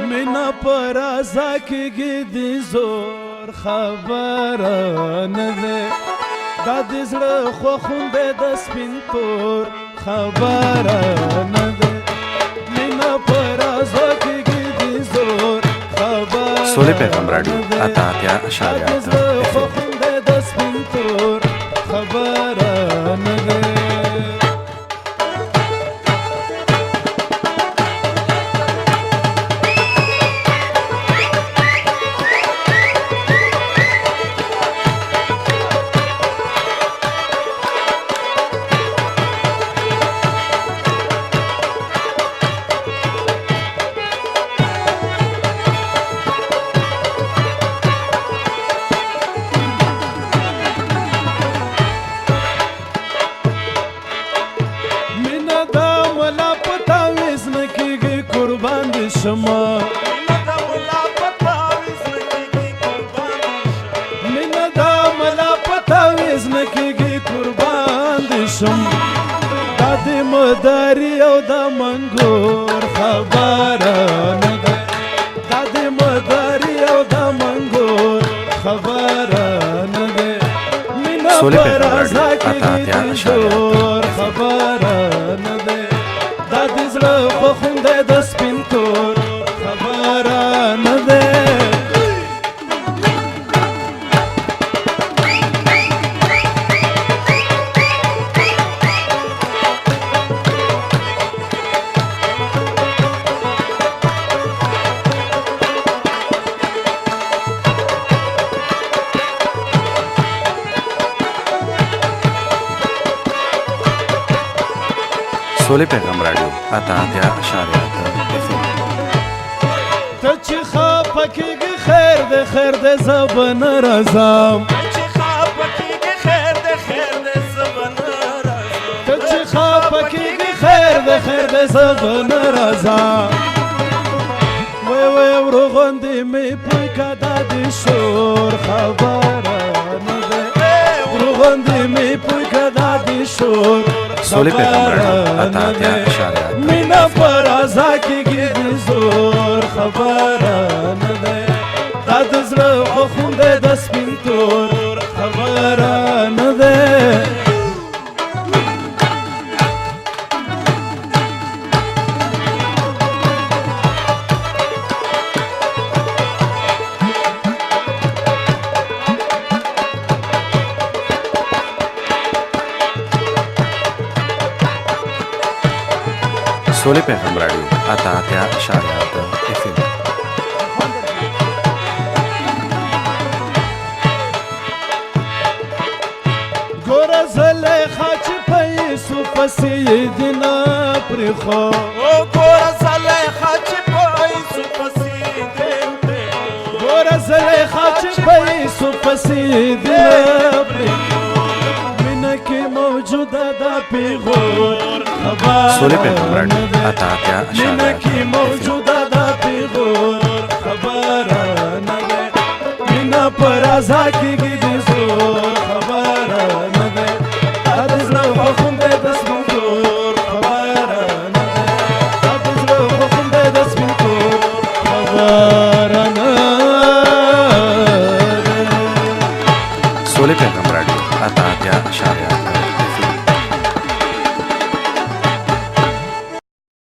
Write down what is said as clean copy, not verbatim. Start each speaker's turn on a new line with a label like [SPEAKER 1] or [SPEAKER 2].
[SPEAKER 1] مینا پر ازا کېږي د زور خبره نه ده دا د زړه خوښوندی د سپین تور خبره نه ده مینا پر ازا کېږي د زور خبره
[SPEAKER 2] سولې پیغام راډیو اته اتیا اشاریه
[SPEAKER 1] دا د زړه خوښوندی د سپین تور خبره نه ده شما مینا دا ملا پتاویز نکیږي قربان دي شم دا د مداري او د منګور خبره نه ده دا د مداري او د منګور خبره نه ده مینا پر ازا کېږي زور خبره نه ده دا د زړه خوښوندی د سپین تور خبره نه ده
[SPEAKER 2] سولې پیغام راډیو اته اتیا اشاریه اته
[SPEAKER 1] ته چې خفه کېږي خیر دی خیر دی زه به نه راځم ته چې خفه کېږي خیر دی زه به نه راځم وی وی ورو غوندې مې پوی که دا د شور خبره نه ده ورو غوندې مې پوی که دا د شور
[SPEAKER 2] سولې پیغام راډیو اته اتیا اشاریه اته
[SPEAKER 1] مینا پر ازا کېږي د زور خبره نه ده دا د زړه خوښوندی د سپین تور خبره نه ده
[SPEAKER 2] سولې پیغام راډیو اته اتیا اشاریه اته FM
[SPEAKER 1] ګوره زلیخا چې په یسو پسې دې نه پرېښو ګوره زلیخا چې په یسو پسې دې نه پرېښو مینه کې موجوده دا پیغور
[SPEAKER 2] سولې پیغام راډیو اته اتیا
[SPEAKER 1] مینه
[SPEAKER 2] اشاریه
[SPEAKER 1] کې موجوده دا پیغور خبره نه ده مینا پر ازا کېږي